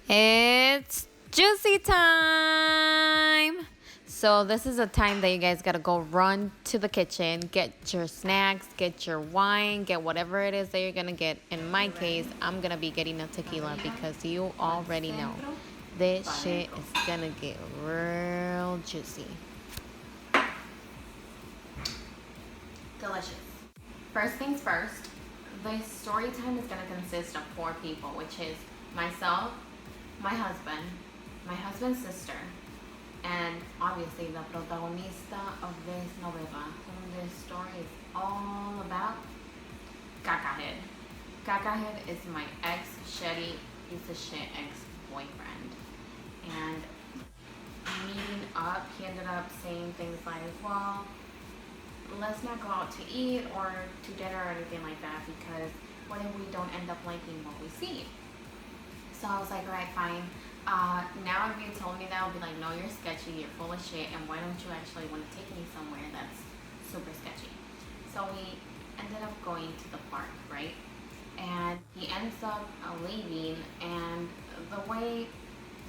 It's juicy time. So this is a time that you guys gotta go run to the kitchen, get your snacks, get your wine, get whatever it is that you're gonna get. In my case, I'm gonna be getting a tequila because you already know this shit is gonna get real juicy. Delicious. First things first, the story time is gonna consist of 4 people, which is myself, my husband's sister, and obviously the protagonista of this novela, whom this story is all about, Cacahead. Cacahead is my ex-shitty piece of shit ex-boyfriend. And meeting up, he ended up saying things like, well, let's not go out to eat or to dinner or anything like that because what if we don't end up liking what we see? So I was like, all right, fine. Now if you told me that, I'll be like, no, you're sketchy, you're full of shit, and why don't you actually want to take me somewhere that's super sketchy? So we ended up going to the park, right? And he ends up leaving, and the way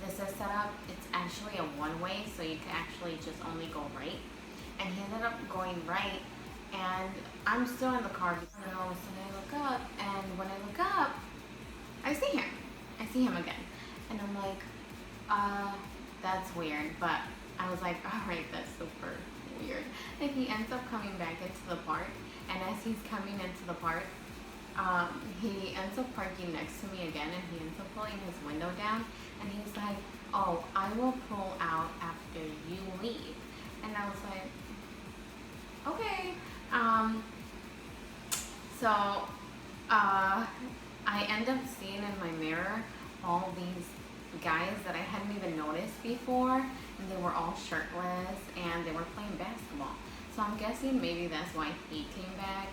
this is set up, it's actually a one-way, so you can actually just only go right. And he ended up going right, and I'm still in the car, and all of a sudden I look up, and when I look up, I see him. I see him again. And I'm like, that's weird. But I was like, alright, that's super weird. And he ends up coming back into the park. And as he's coming into the park, he ends up parking next to me again. And he ends up pulling his window down. And he's like, oh, I will pull out after you leave. And I was like, okay. I end up seeing in my mirror all these guys that I hadn't even noticed before, and they were all shirtless and they were playing basketball. So I'm guessing maybe that's why he came back.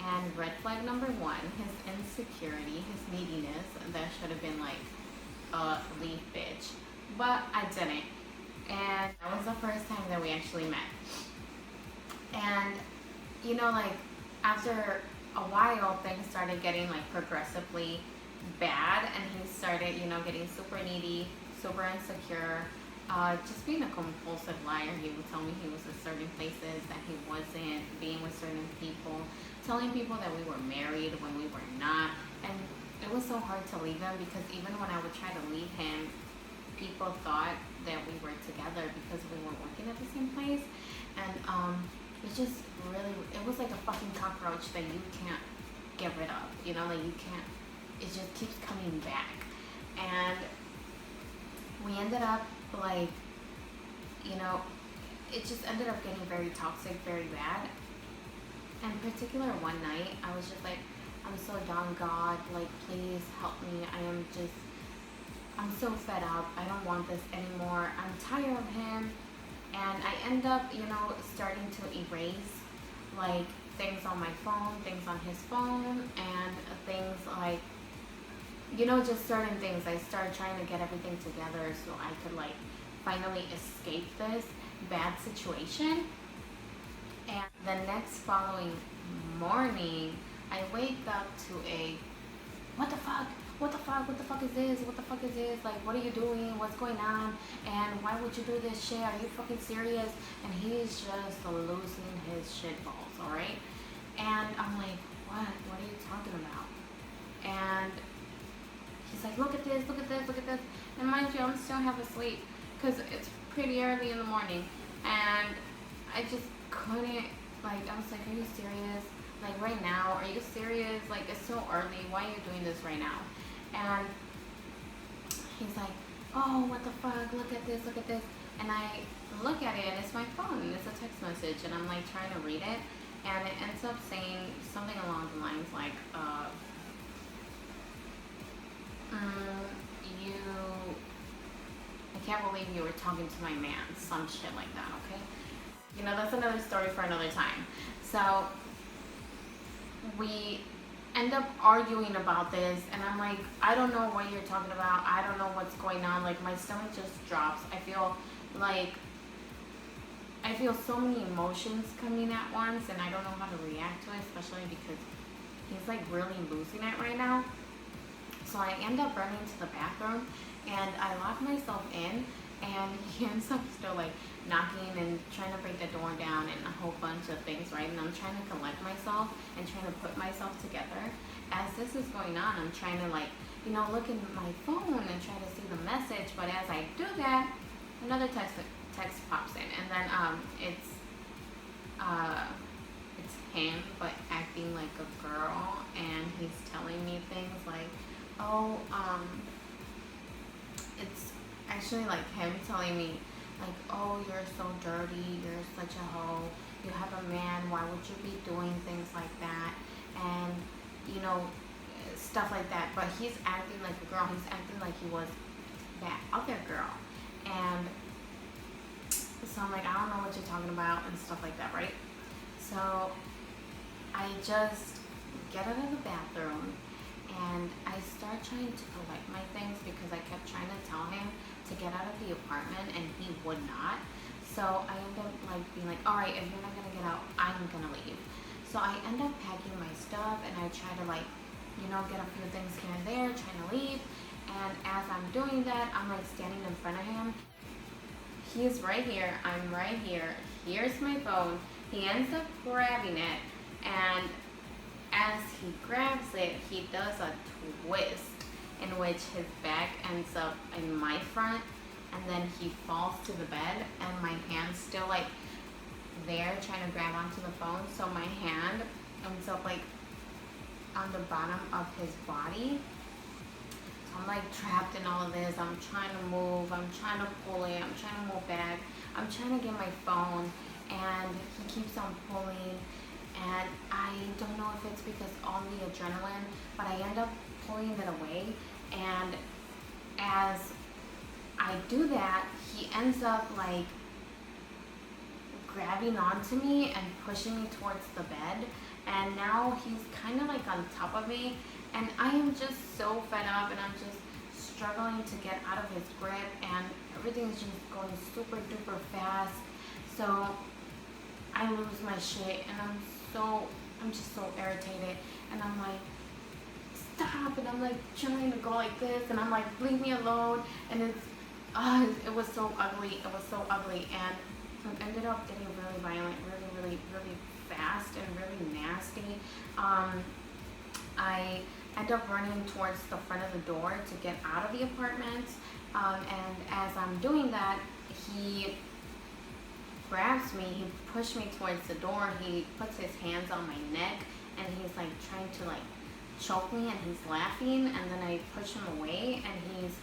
And red flag number 1, his insecurity, his neediness, that should have been like, leave bitch. But I didn't. And that was the first time that we actually met. And, you know, like, after a while, things started getting, like, progressively bad, and he started, you know, getting super needy, super insecure, just being a compulsive liar. He would tell me he was at certain places that he wasn't, being with certain people, telling people that we were married when we were not, and it was so hard to leave him because even when I would try to leave him, people thought that we were together because we were working at the same place, and it just really, it was like a fucking cockroach that you can't get rid of, you know, like you can't, it just keeps coming back. And we ended up like, you know, it just ended up getting very toxic, very bad. And in particular one night, I was just like, I'm so done, God, like please help me. I'm so fed up. I don't want this anymore. I'm tired of him. And I end up, you know, starting to erase like things on my phone, things on his phone, and things like, you know, just certain things. I started trying to get everything together so I could like finally escape this bad situation. And the next following morning, I wake up to a, what the fuck? What the fuck? What the fuck is this? What the fuck is this? Like, what are you doing? What's going on? And why would you do this shit? Are you fucking serious? And he's just losing his shit balls, alright? And I'm like, what? What are you talking about? And he's like, look at this, look at this, look at this. And mind you, I'm still half asleep because it's pretty early in the morning. And I just couldn't, like, I was like, are you serious? Like, right now? Are you serious? Like, it's so early. Why are you doing this right now? And he's like, oh, what the fuck? Look at this, look at this. And I look at it, and it's my phone, and it's a text message, and I'm, like, trying to read it. And it ends up saying something along the lines like, I can't believe you were talking to my man. Some shit like that, okay? You know, that's another story for another time. So we end up arguing about this, and I'm like, I don't know what you're talking about. I don't know what's going on. Like, my stomach just drops. I feel so many emotions coming at once, and I don't know how to react to it, especially because he's like really losing it right now. So I end up running to the bathroom and I lock myself in, and he ends up still like knocking and trying to break the door down and a whole bunch of things, right? And I'm trying to collect myself and trying to put myself together. As this is going on, I'm trying to like, look in my phone and try to see the message, but as I do that, another text pops in, and then it's him but acting like a girl, and he's telling me things like, oh, it's actually like him telling me like, oh, you're so dirty, you're such a hoe, you have a man, why would you be doing things like that, and stuff like that. But he's acting like a girl, he's acting like he was that other girl, and so I'm like, I don't know what you're talking about and stuff like that, right? So I just get out of the bathroom and I start trying to collect my things because I kept trying to tell him to get out of the apartment and he would not. So I end up like being like, all right, if you're not gonna get out, I'm gonna leave. So I end up packing my stuff and I try to like, get a few things here and there, trying to leave. And as I'm doing that, I'm like standing in front of him. He's right here, I'm right here. Here's my phone. He ends up grabbing it, and as he grabs it, he does a twist in which his back ends up in my front, and then he falls to the bed, and my hand's still like there trying to grab onto the phone, so my hand ends up like on the bottom of his body. So I'm like trapped in all of this. I'm trying to move, I'm trying to pull it, I'm trying to move back, I'm trying to get my phone, and he keeps on pulling, and I don't know if it's because all the adrenaline, but I end up pulling it away, and as I do that, he ends up like grabbing onto me and pushing me towards the bed, and now he's kind of like on top of me, and I am just so fed up, and I'm just struggling to get out of his grip, and everything's just going super duper fast. So I lose my shit, and I'm just so irritated, and I'm like, stop, and I'm like trying to go like this, and I'm like, leave me alone, and it was so ugly, and it ended up getting really violent, really fast, and really nasty. I end up running towards the front of the door to get out of the apartment, and as I'm doing that, he grabs me, he pushed me towards the door, he puts his hands on my neck, and he's like trying to like choke me, and he's laughing, and then I push him away, and he's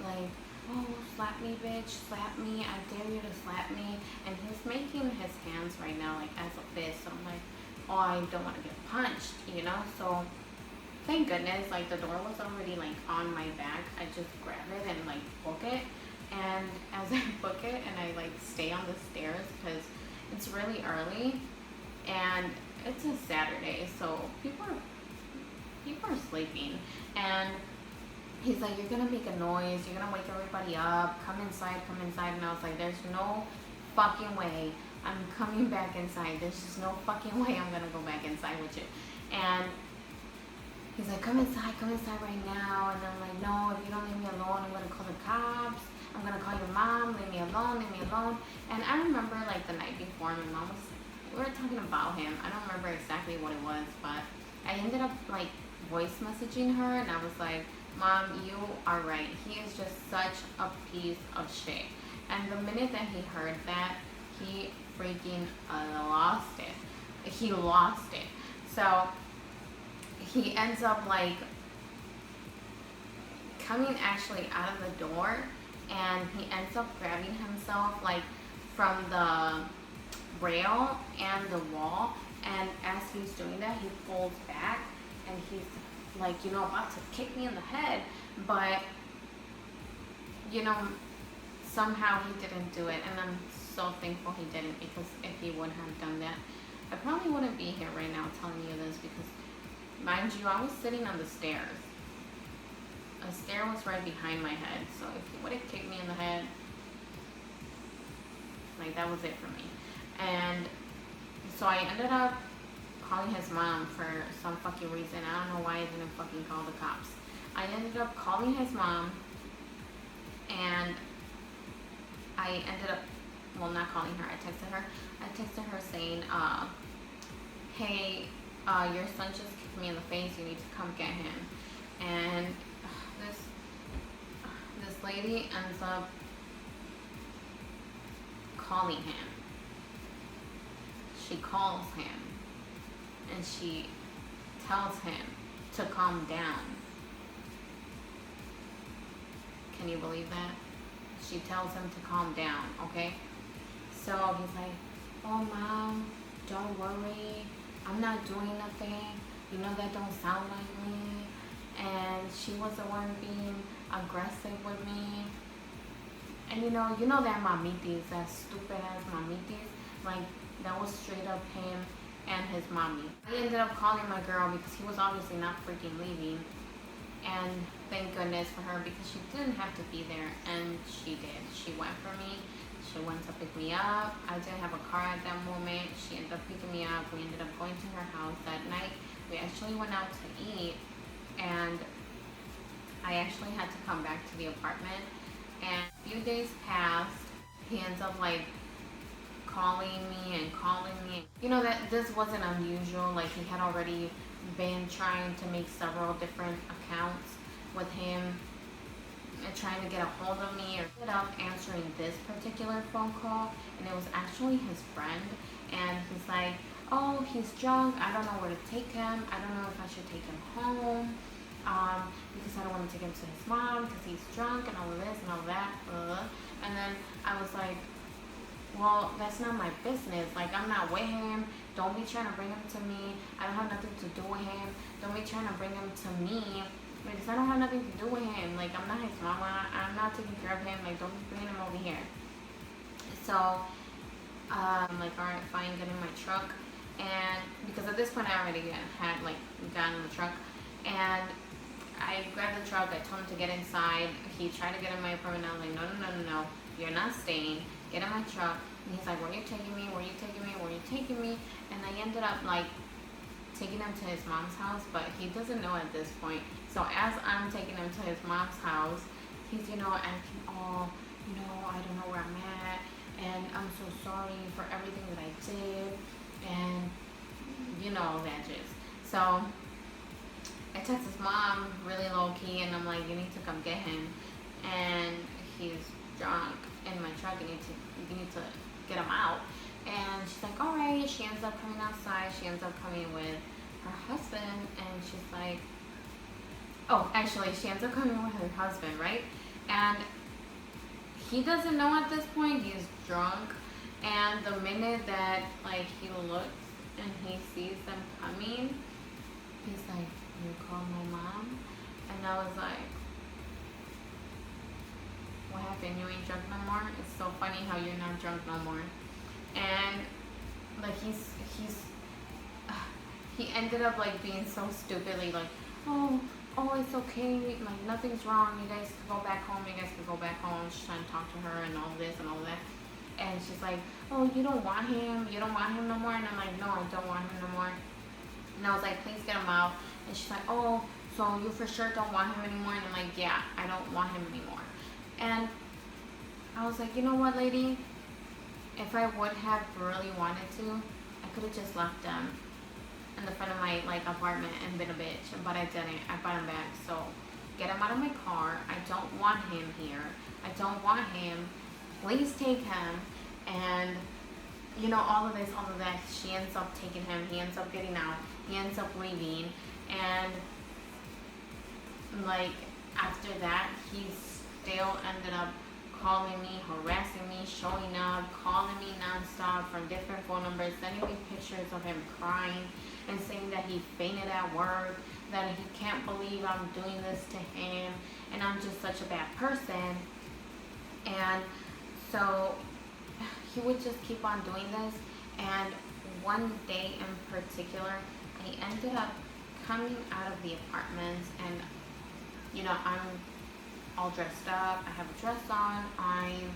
like, oh, slap me, bitch, slap me, I dare you to slap me, and he's making his hands right now like as a fist, so I'm like, oh, I don't want to get punched, so thank goodness, like the door was already like on my back. I just grab it and like book it, and as I book it and I like stay on the stairs because it's really early and it's a Saturday, so people are sleeping, and he's like, you're gonna make a noise, you're gonna wake everybody up, come inside, and I was like, there's no fucking way I'm coming back inside, there's just no fucking way I'm gonna go back inside with you. And he's like, come inside right now, and I'm like, no, if you don't leave me alone, I'm gonna call the cops, I'm gonna call your mom, leave me alone. And I remember like the night before, my mom we were talking about him, I don't remember exactly what it was, but I ended up like voice messaging her, and I was like, Mom, you are right, he is just such a piece of shit. And the minute that he heard that, he freaking lost it. He lost it. So he ends up like coming actually out of the door, and he ends up grabbing himself like from the rail and the wall, and as he's doing that, he pulls back, and he's like, about to kick me in the head, but somehow he didn't do it, and I'm so thankful he didn't, because if he would have done that, I probably wouldn't be here right now telling you this, because mind you, I was sitting on the stairs. A stair was right behind my head, so if he would have kicked me in the head, like that was it for me. And so I ended up calling his mom for some fucking reason. I don't know why I didn't fucking call the cops. I ended up calling his mom, and I ended up, well, not calling her, I texted her. I texted her saying, hey, your son just kicked me in the face, you need to come get him. And this lady ends up calling him. She calls him, and she tells him to calm down. Can you believe that? She tells him to calm down, okay? So he's like, oh, Mom, don't worry. I'm not doing nothing. You know that don't sound like me. And she was the one being aggressive with me. And you know that mamitis, that stupid ass mamitis, like that was straight up him and his mommy. I ended up calling my girl because he was obviously not freaking leaving. And thank goodness for her, because she didn't have to be there, and she did. She went for me. She went to pick me up. I didn't have a car at that moment. She ended up picking me up. We ended up going to her house that night. We actually went out to eat, and I actually had to come back to the apartment. And a few days passed. He ends up like calling me and calling me. You know that this wasn't unusual. Like, he had already been trying to make several different accounts with him and trying to get a hold of me. Or ended up answering this particular phone call, and it was actually his friend. And he's like, oh, he's drunk, I don't know where to take him. I don't know if I should take him home, because I don't want to take him to his mom because he's drunk and all of this and all that. And then I was like, well, that's not my business. Like, I'm not with him. Don't be trying to bring him to me. I don't have nothing to do with him. Don't be trying to bring him to me, because I don't have nothing to do with him. Like, I'm not his mama. I'm not taking care of him. Like, don't be bringing him over here. So, I'm like, all right, fine, get in my truck. And because at this point I already had like gotten in the truck, and I grabbed the truck. I told him to get inside. He tried to get in my apartment. I was like, no, you're not staying. Get in my truck. And he's like, where are you taking me? Where are you taking me? Where are you taking me? And I ended up like taking him to his mom's house, but he doesn't know at this point. So as I'm taking him to his mom's house, he's acting all, I don't know where I'm at, and I'm so sorry for everything that I did, and that gist. So I text his mom really low key, and I'm like, you need to come get him, and he's drunk in my truck. You need to get him out. And she's like, all right. She ends up coming outside. She ends up coming with her husband, and she's like, oh, actually, she ends up coming with her husband, right? And he doesn't know at this point. He's drunk, and the minute that like he looks and he sees them coming, he's like, you call my mom? And I was like, what happened? You ain't drunk no more? It's so funny how you're not drunk no more. And like he ended up like being so stupidly like, oh, it's okay, like nothing's wrong, you guys can go back home. She's trying to talk to her and all this and all that. And she's like, oh, you don't want him no more? And I'm like, no, I don't want him no more. And I was like, please get him out. And she's like, oh, so you for sure don't want him anymore? And I'm like, yeah, I don't want him anymore. And I was like, you know what, lady? If I would have really wanted to, I could have just left them in the front of my like apartment and been a bitch, but I didn't. I brought him back. So get him out of my car. I don't want him here. I don't want him. Please take him. And all of this, all of that. She ends up taking him. He ends up getting out. He ends up leaving. And like after that, he still ended up calling me, harassing me, showing up, calling me nonstop from different phone numbers, sending me pictures of him crying and saying that he fainted at work, that he can't believe I'm doing this to him, and I'm just such a bad person. And so he would just keep on doing this. And one day in particular, I ended up coming out of the apartment, and I'm all dressed up. I have a dress on. I'm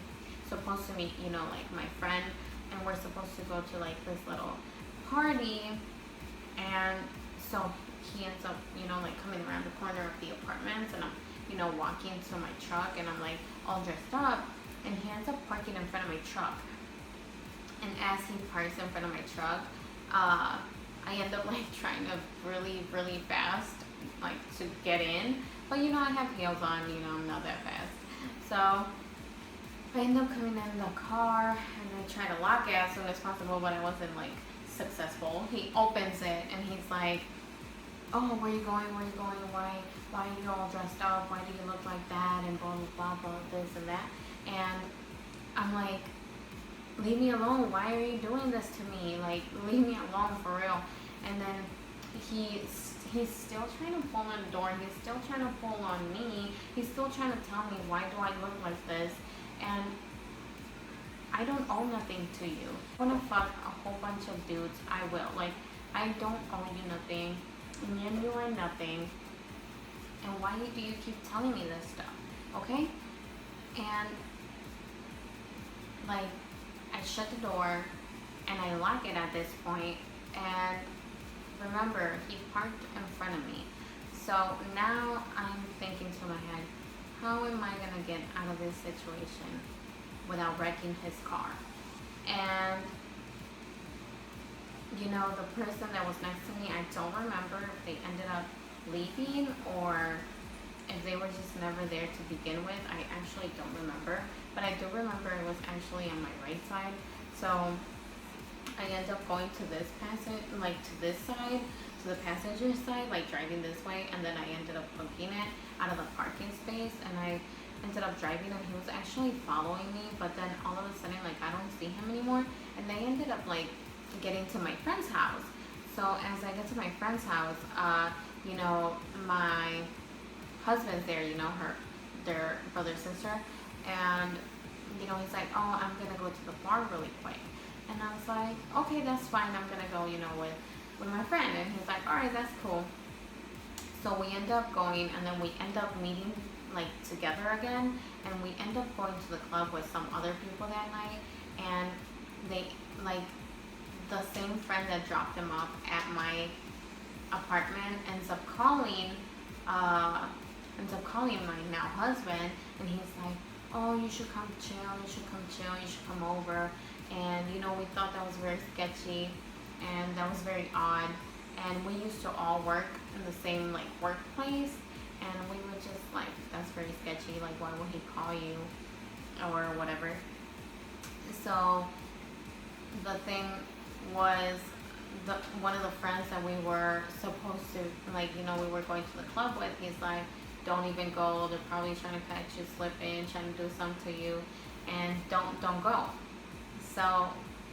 supposed to meet, like my friend, and we're supposed to go to like this little party. And So he ends up, like coming around the corner of the apartments, and I'm, walking to my truck, and I'm like all dressed up, and he ends up parking in front of my truck. And as he parks in front of my truck, I end up like trying to really, really fast, like to get in. But I have heels on, I'm not that fast. So I end up coming in the car, and I try to lock it as soon as possible, but I wasn't like successful. He opens it, and he's like, "Oh, where are you going? Where are you going? Why are you all dressed up? Why do you look like that?" And blah, blah, blah, blah, this and that. And I'm like, "Leave me alone. Why are you doing this to me? Like, leave me alone for real." And then he's still trying to pull on the door. He's still trying to pull on me. He's still trying to tell me, why do I look like this? And I don't owe nothing to you. If I want to fuck a whole bunch of dudes, I will. Like, I don't owe you nothing. And you are nothing. And why do you keep telling me this stuff? Okay? And, like, I shut the door, and I lock it at this point, and remember, he parked in front of me. So now I'm thinking to my head, how am I gonna get out of this situation without wrecking his car? And the person that was next to me, I don't remember if they ended up leaving or if they were just never there to begin with. I actually don't remember, but I do remember it was actually on my right side. So I end up going to this passage, like to this side, to the passenger side, like driving this way, and then I ended up hooking it out of the parking space, and I ended up driving, and he was actually following me, but then all of a sudden, like, I don't see him anymore, and they ended up like getting to my friend's house. So as I get to my friend's house, my husband's there, their brother, sister, and he's like, "Oh, I'm gonna go to the bar really quick." And I was like, "Okay, that's fine. I'm gonna go, with my friend." And he's like, "All right, that's cool." So we end up going, and then we end up meeting like together again, and we end up going to the club with some other people that night. And they, like, the same friend that dropped him off at my apartment ends up calling my now husband, and he's like, "Oh, you should come chill. You should come chill. You should come over." And we thought that was very sketchy, and that was very odd. And we used to all work in the same like workplace, and we were just like, that's very sketchy. Like, why would he call you or whatever? So the thing was, one of the friends that we were supposed to, like, we were going to the club with, he's like, "Don't even go. They're probably trying to catch you slipping, trying to do something to you, and don't go." So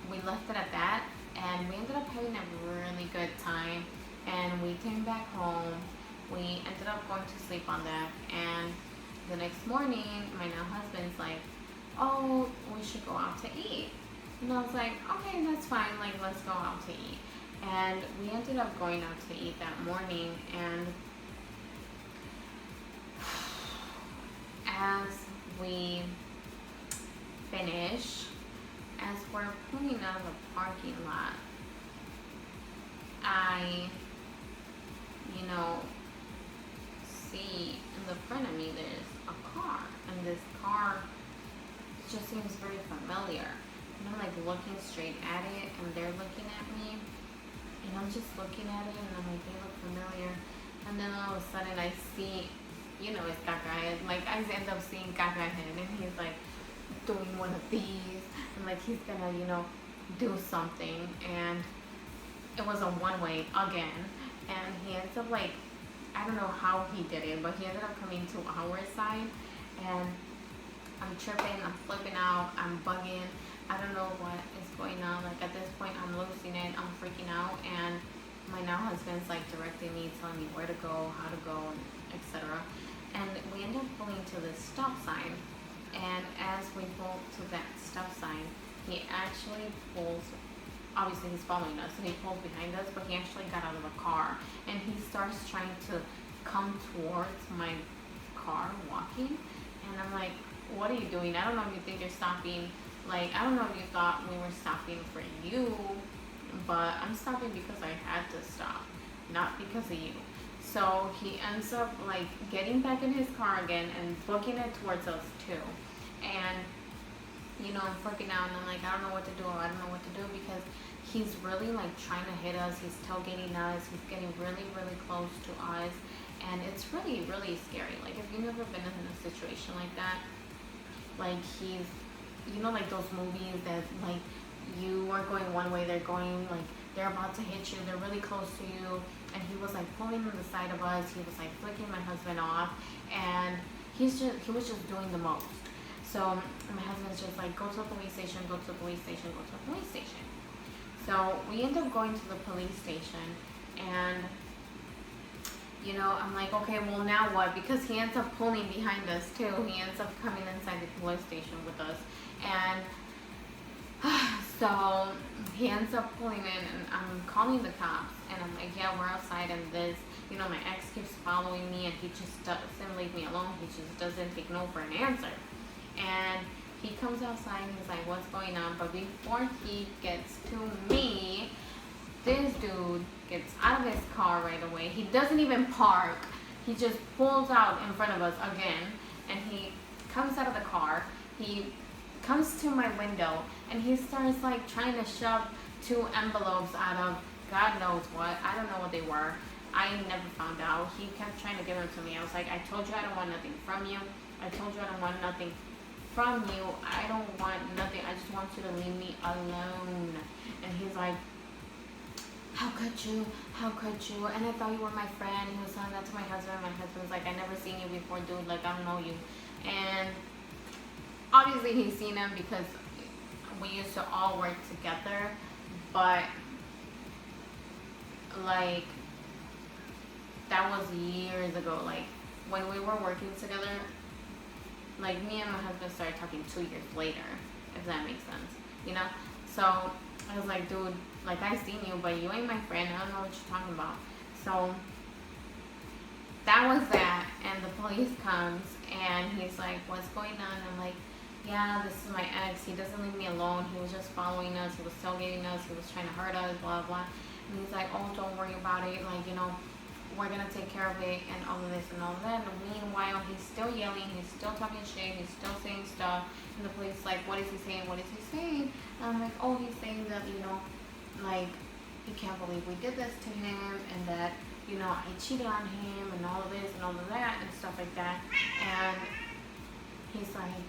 we left it at that, and we ended up having a really good time, and we came back home. We ended up going to sleep on that, and the next morning, my now husband's like, "Oh, we should go out to eat." And I was like, "Okay, that's fine, like, let's go out to eat." And we ended up going out to eat that morning, and as we finish, as we're pulling out of the parking lot, I, see in the front of me there's a car, and this car just seems very familiar. And I'm like looking straight at it, and they're looking at me, and I'm just looking at it, and I'm like, they look familiar. And then all of a sudden I see, it's Gaga, and like I end up seeing Gaga head, and he's like doing one of these, and like he's gonna, do something, and it was a one-way again, and he ends up like, I don't know how he did it, but he ended up coming to our side, and I'm tripping, I'm flipping out, I'm bugging, I don't know what is going on. Like, at this point, I'm losing it, I'm freaking out, and my now husband's like directing me, telling me where to go, how to go, etc. And we end up pulling to this stop sign, and as we pull to that stop sign, he actually pulls, obviously he's following us, so he pulls behind us, but he actually got out of the car, and he starts trying to come towards my car walking, and I'm like, "What are you doing? I don't know if you think you're stopping, like, I don't know if you thought we were stopping for you, but I'm stopping because I had to stop." not because of you. So he ends up like getting back in his car again and booking it towards us too. And I'm freaking out and I'm like, I don't know what to do. I don't know what to do because he's really like trying to hit us. He's tailgating us. He's getting really, really close to us. And it's really, really scary. Like if you've never been in a situation like that, like he's, like those movies that like you are going one way, they're about to hit you, they're really close to you, and he was like pulling on the side of us, he was like flicking my husband off, and he was just doing the most. So my husband's just like, go to the police station, go to the police station, go to the police station. So we end up going to the police station, and I'm like, okay, well now what? Because he ends up pulling behind us too. He ends up coming inside the police station with us. And so he ends up pulling in and I'm calling the cops. And I'm like, yeah, we're outside and this, my ex keeps following me and he just doesn't leave me alone. He just doesn't take no for an answer. And he comes outside and he's like, what's going on? But before he gets to me, this dude gets out of his car right away. He doesn't even park. He just pulls out in front of us again. And he comes out of the car. He comes to my window. And he starts like trying to shove 2 envelopes out of God knows what. I don't know what they were. I never found out. He kept trying to give them to me. I was like, I told you I don't want nothing from you. I told you I don't want nothing from you. I don't want nothing. I just want you to leave me alone. And he's like, how could you? How could you? And I thought you were my friend. He was telling that to my husband. My husband's like, I never seen you before, dude. Like, I don't know you. And obviously he's seen him because we used to all work together. But, like, that was years ago. Like, when we were working together, like, me and my husband started talking 2 years later, if that makes sense. So I was like, dude, like, I seen you, but you ain't my friend. I don't know what you're talking about. So that was that. And the police comes, and he's like, what's going on? I'm like, yeah, this is my ex. He doesn't leave me alone. He was just following us. He was tailgating us. He was trying to hurt us, blah, blah. And he's like, oh, don't worry about it. Like, we're going to take care of it and all of this and all of that. And meanwhile, he's still yelling. He's still talking shit. He's still saying stuff. And the police like, what is he saying? What is he saying? And I'm like, oh, he's saying that, like, he can't believe we did this to him and that, I cheated on him and all of this and all of that and stuff like that. And he's like,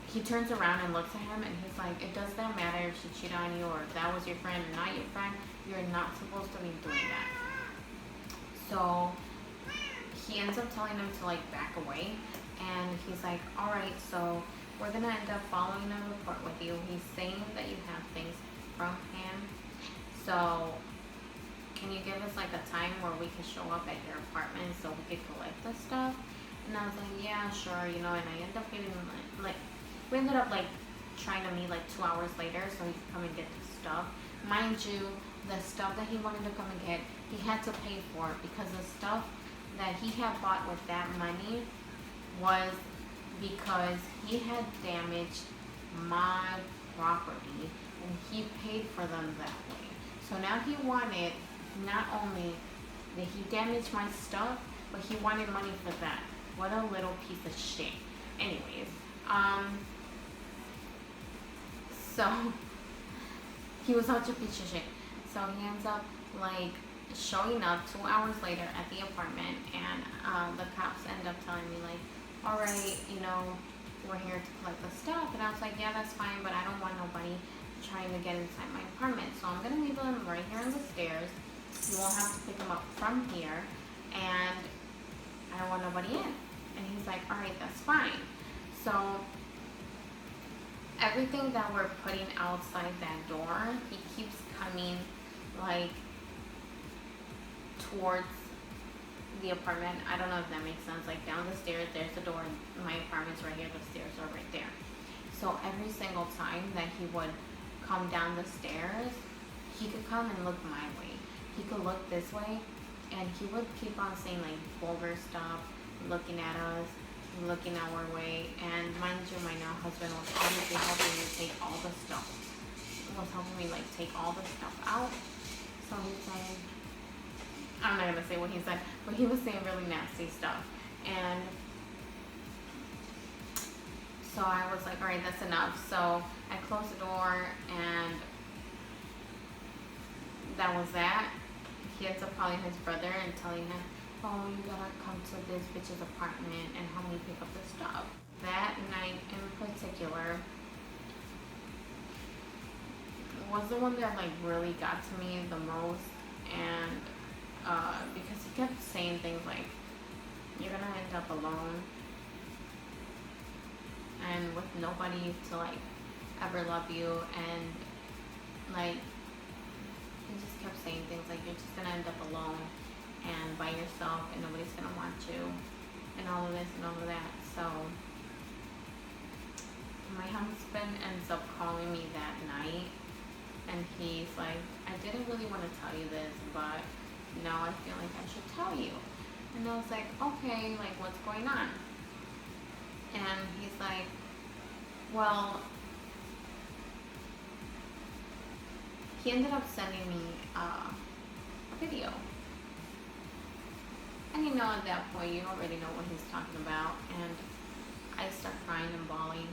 he turns around and looks at him and he's like, it does not matter if she cheated on you or if that was your friend or not your friend. You're not supposed to be doing that. So he ends up telling him to like back away, and he's like, all right, so we're gonna end up following a report with you. He's saying that you have things from him, so can you give us like a time where we can show up at your apartment so we can collect the stuff? And I was like, yeah, sure, and I ended up getting like we ended up like trying to meet like 2 hours later so he could come and get the stuff. Mind you, the stuff that he wanted to come and get, he had to pay for it because the stuff that he had bought with that money was because he had damaged my property and he paid for them that way. So now he wanted, not only did he damage my stuff, but he wanted money for that. What a little piece of shit. Anyways, so he was such a piece of shit. So he ends up like showing up 2 hours later at the apartment, and the cops end up telling me like, all right, we're here to collect the stuff. And I was like, yeah, that's fine, but I don't want nobody trying to get inside my apartment. So I'm gonna leave them right here on the stairs. You won't have to pick them up from here, and I don't want nobody in. And he's like, all right, that's fine. So everything that we're putting outside that door, he keeps coming like towards the apartment. I don't know if that makes sense. Like down the stairs, there's the door. My apartment's right here. The stairs are right there. So every single time that he would come down the stairs, he could come and look my way. He could look this way, and he would keep on saying like vulgar stuff, looking at us, looking our way. And mind you, my now husband was obviously helping me take all the stuff. Was helping me like take all the stuff out. So he's saying, I'm not gonna say what he said, but he was saying really nasty stuff. And so I was like, all right, that's enough. So I closed the door, and that was that. He ends up calling his brother and telling him, oh, you gotta come to this bitch's apartment and help me pick up the stuff. That night in particular was the one that like really got to me the most. And because he kept saying things like, you're gonna end up alone and with nobody to like ever love you, and like he just kept saying things like, you're just gonna end up alone and by yourself and nobody's gonna want you and all of this and all of that. So my husband ends up calling me that night, and he's like, I didn't really want to tell you this, but now I feel like I should tell you. And I was like, okay, like what's going on? And he's like, well, he ended up sending me a video. And you know, at that point, you already know what he's talking about. And I start crying and bawling.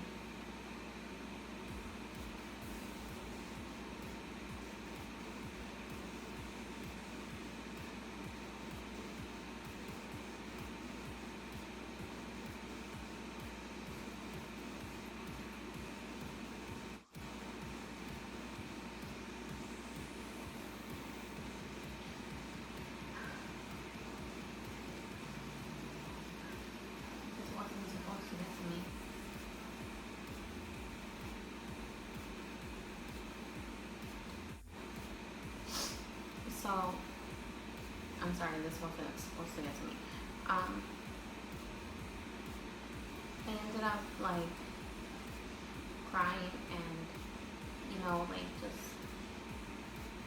This wasn't supposed to get to me. So, I'm sorry, this wasn't supposed to get to me. I ended up like crying and, you know, like just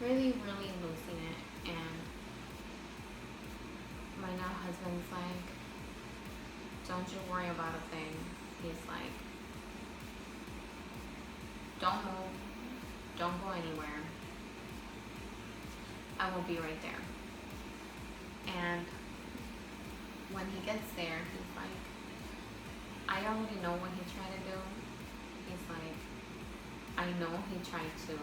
really, really losing it. And my now husband's like, don't you worry about a thing. He's like, don't move, don't go anywhere. I will be right there. And when he gets there, he's like, I already know what he tried to do. He's like, I know he tried to.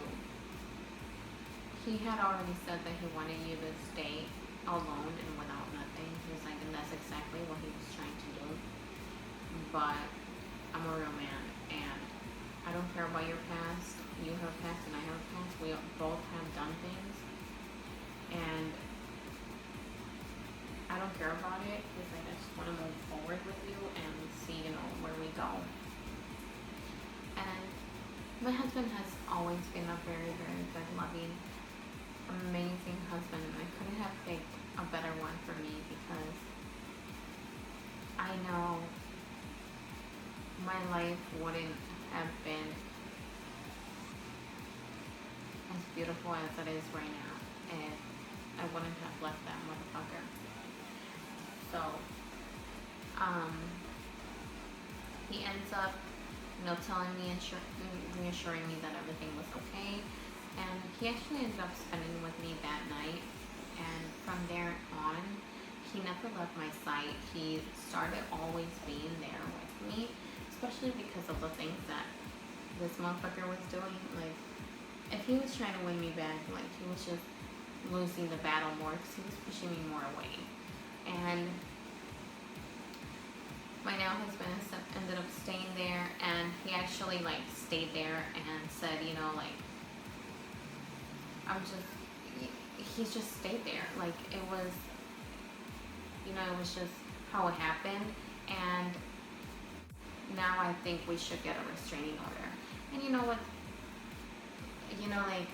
He had already said that he wanted you to stay alone and without nothing. He was like, and that's exactly what he was trying to do. But I'm a real man, and I don't care about your past. You have a past and I have a past. We both have done things. And I don't care about it. He's like, I just want to move forward with you and see, you know, where we go. And my husband has always been a very, very good, loving, amazing husband. And I couldn't have picked a better one for me, because I know my life wouldn't have been as beautiful as it is right now if I wouldn't have left that motherfucker. So, he ends up, you know, telling me and reassuring me that everything was okay. And he actually ended up spending with me that night. And from there on, he never left my side. He started always being there with me, especially because of the things that this motherfucker was doing. Like, if he was trying to win me back, like, he was just losing the battle more because he was pushing me more away. And my now husband ended up staying there, and he actually like stayed there and said, you know, like, he's just stayed there. Like, it was, you know, it was just how it happened. And now I think we should get a restraining order. And you know what, you know, like,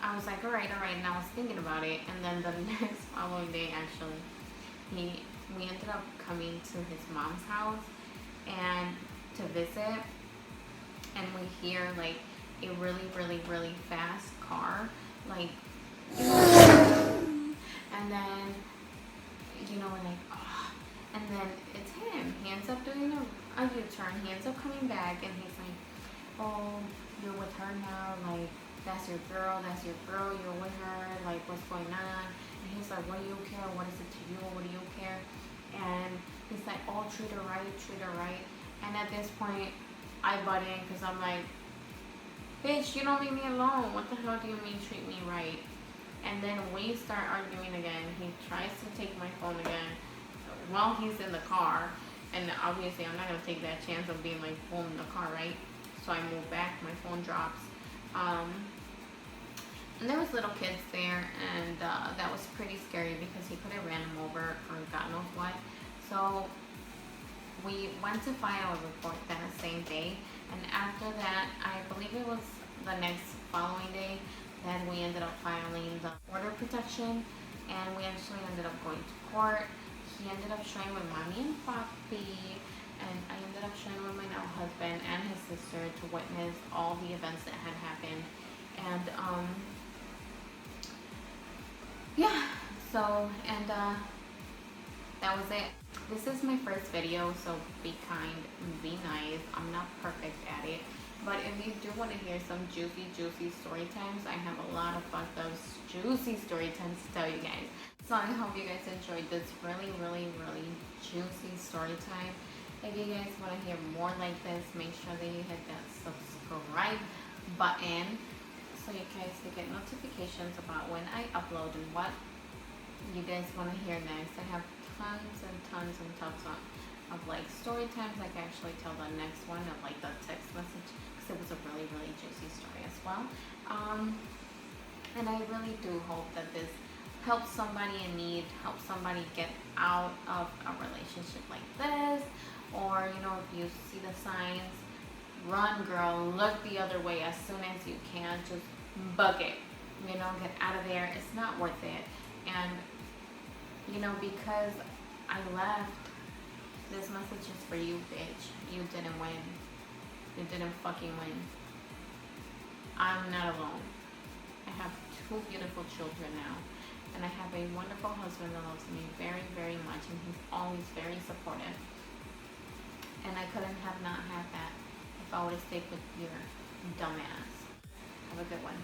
I was like, all right, and I was thinking about it. And then the next following day, actually, we ended up coming to his mom's house and to visit, and we hear like a really, really, really fast car, like, and then, you know, like, oh, and then it's him. He ends up doing a U-turn. He ends up coming back, and he's like, oh, you're with her now, like, that's your girl, you're with her, like, what's going on? And he's like, what do you care? What is it to you? What do you care? And he's like, oh, treat her right, treat her right. And at this point, I butt in because I'm like, bitch, you don't leave me alone. What the hell do you mean treat me right? And then we start arguing again. He tries to take my phone again while he's in the car. And obviously I'm not going to take that chance of being like phone in the car, right? So I move back, my phone drops. And there was little kids there, and that was pretty scary because he could have ran him over or God knows what. So we went to file a report that same day, and after that, I believe it was the next following day, that we ended up filing the order of protection, and we actually ended up going to court. He ended up sharing with mommy and papi, and I ended up sharing with my now husband and his sister to witness all the events that had happened. And yeah, so, and that was it. This is my first video, so be kind, be nice. I'm not perfect at it, but if you do want to hear some juicy story times, I have a lot of fucked up juicy story times to tell you guys. So I hope you guys enjoyed this really juicy story time. If you guys want to hear more like this, make sure that you hit that subscribe button so you guys can get notifications about when I upload and what you guys want to hear next. I have tons of like story times. I can actually tell the next one of like the text message because it was a really juicy story as well. And I really do hope that this helps somebody in need, helps somebody get out of a relationship like this, or you know, if you see the signs, run, girl, look the other way as soon as you can. Just book it, you know, get out of there. It's not worth it. And you know, because I left, this message is for you, bitch. You didn't win. You didn't fucking win. I'm not alone. I have 2 beautiful children now, and I have a wonderful husband that loves me very much, and he's always very supportive. And I couldn't have not had that if I would have stayed with your dumbass. Have a good one.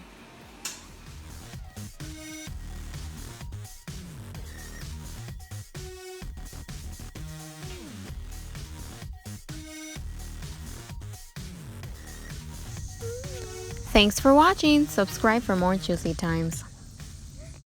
Thanks for watching. Subscribe for more juicy times.